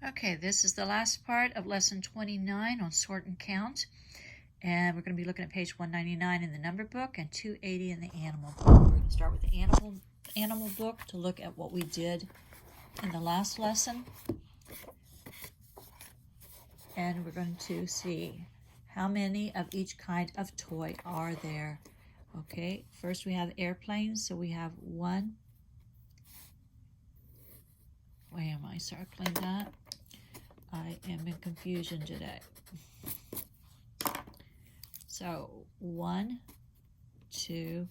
Okay, this is the last part of lesson 29 on sort and count. And we're going to be looking at page 199 in the number book and 280 in the animal book. We're going to start with the animal book to look at what we did in the last lesson. And we're going to see how many of each kind of toy are there. Okay, first we have airplanes. So we have one. Why am I circling that? I am in confusion today. So 1, 2,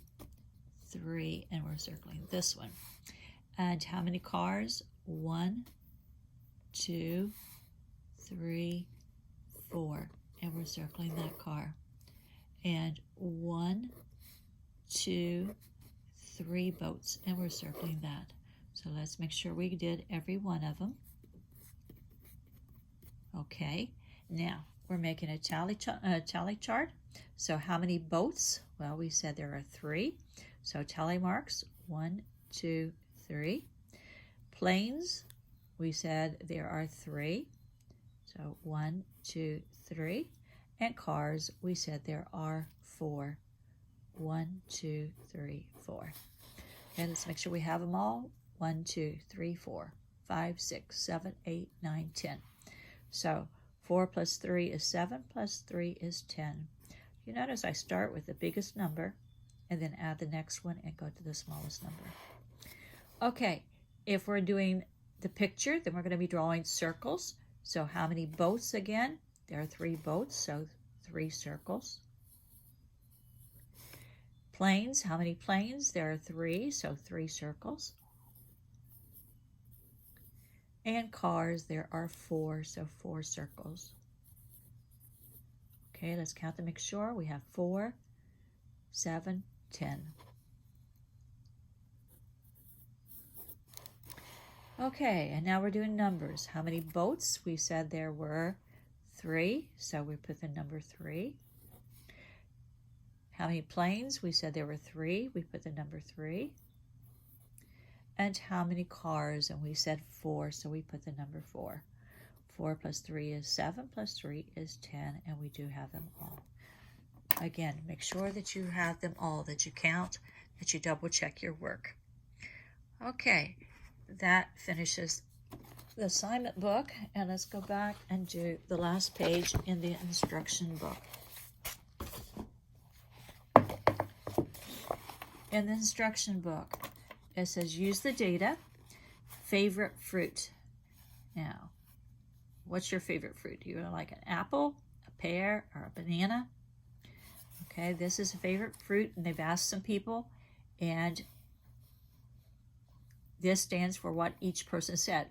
3, and we're circling this one. And how many cars? 1, 2, 3, 4, and we're circling that car. And 1, 2, 3 boats, and we're circling that. So let's make sure we did every one of them. Okay, now we're making a tally chart. So how many boats? Well, we said there are 3. So tally marks, 1, 2, 3. Planes, we said there are 3. So 1, 2, 3. And cars, we said there are 4. 1, 2, 3, 4. Okay, let's make sure we have them all. 1, 2, 3, 4, 5, 6, 7, 8, 9, 10. So 4 plus 3 is 7, plus 3 is 10. You notice I start with the biggest number and then add the next one and go to the smallest number. Okay, if we're doing the picture, then we're going to be drawing circles. So how many boats again? There are 3 boats, so 3 circles. Planes, how many planes? There are 3, so 3 circles. And cars, there are 4, so 4 circles. Okay, let's count to make sure. We have 4, 7, 10. Okay, and now we're doing numbers. How many boats? We said there were 3, so we put the number 3. How many planes? We said there were 3. We put the number 3. And how many cars? And we said 4, so we put the number 4. 4 plus 3 is 7, plus 3 is 10, and we do have them all. Again, make sure that you have them all, that you count, that you double check your work. Okay, that finishes the assignment book, and let's go back and do the last page in the instruction book. In the instruction book, it says use the data, favorite fruit. Now, what's your favorite fruit? Do you like an apple, a pear, or a banana? Okay, this is a favorite fruit, and they've asked some people, and this stands for what each person said.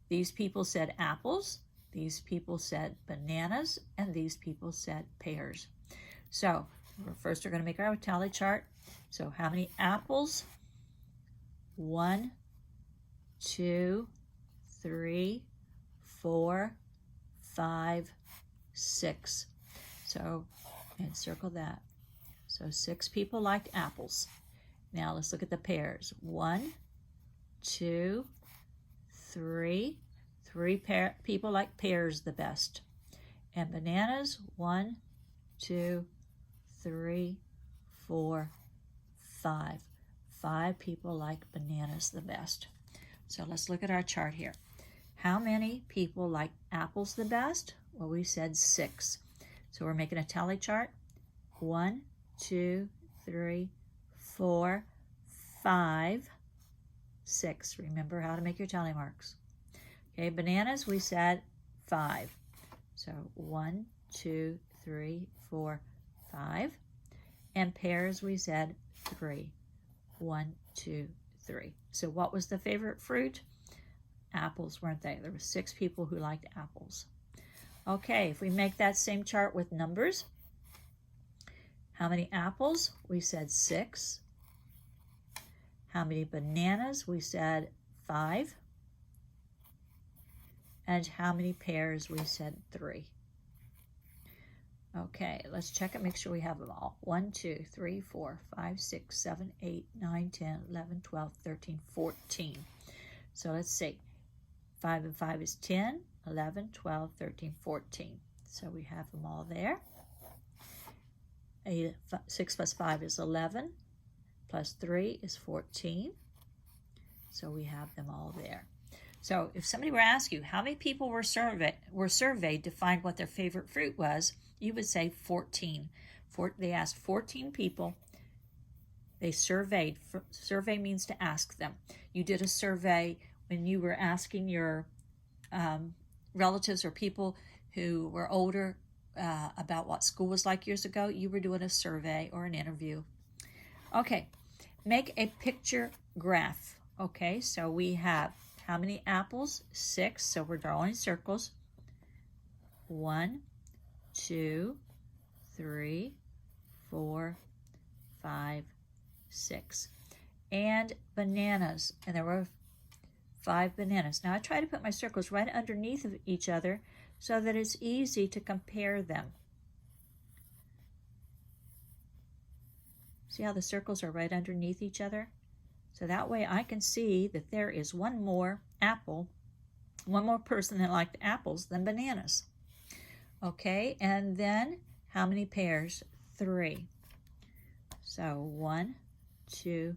These people said apples, these people said bananas, and these people said pears. So, first we're going to make our tally chart. So, how many apples? 1, 2, 3, 4, 5, 6. So, and circle that. So 6 people liked apples. Now let's look at the pears. 1, 2, 3. 3 people like pears the best. And bananas, 1, 2, 3, 4, 5. 5 people like bananas the best. So let's look at our chart here. How many people like apples the best? Well, we said 6. So we're making a tally chart. 1, 2, 3, 4, 5, 6. Remember how to make your tally marks. Okay, bananas, we said 5. So 1, 2, 3, 4, 5. And pears, we said 3. 1, 2, 3. So what was the favorite fruit? Apples, weren't they? There were 6 people who liked apples. Okay, if we make that same chart with numbers, how many apples? We said 6. How many bananas? We said 5. And how many pears? We said 3. Okay, let's check it, make sure we have them all. 1, 2, 3, 4, 5, 6, 7, 8, 9, 10, 11, 12, 13, 14. So let's see. 5 and 5 is 10, 11, 12, 13, 14. So we have them all there. 6 plus 5 is 11, plus 3 is 14. So we have them all there. So if somebody were to ask you how many people were surveyed to find what their favorite fruit was, you would say 14. They asked 14 people. They surveyed. Survey means to ask them. You did a survey when you were asking your relatives or people who were older about what school was like years ago. You were doing a survey or an interview. Okay, make a picture graph. Okay, so we have how many apples? 6, so we're drawing circles. 1, 2, 3, 4, 5, 6. And bananas, and there were 5 bananas. Now I try to put my circles right underneath of each other so that it's easy to compare them. See how the circles are right underneath each other? So that way I can see that there is one more person that liked apples than bananas. Okay, and then how many pairs? 3. So 1, 2,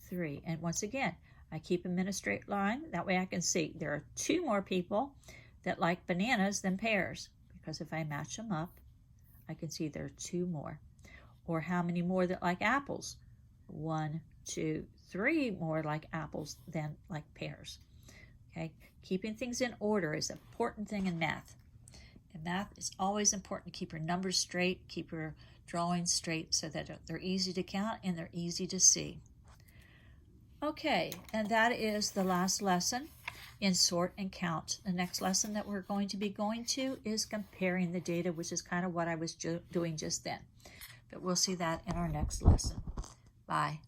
3. And once again, I keep them in a straight line. That way I can see there are 2 more people that like bananas than pears. Because if I match them up, I can see there are 2 more. Or how many more that like apples? 1, 2, 3 more like apples than like pears. Okay, keeping things in order is an important thing in math. In math, it's always important to keep your numbers straight, keep your drawings straight so that they're easy to count and they're easy to see. Okay, and that is the last lesson in sort and count. The next lesson that we're going to be going to is comparing the data, which is kind of what I was doing just then. But we'll see that in our next lesson. Bye.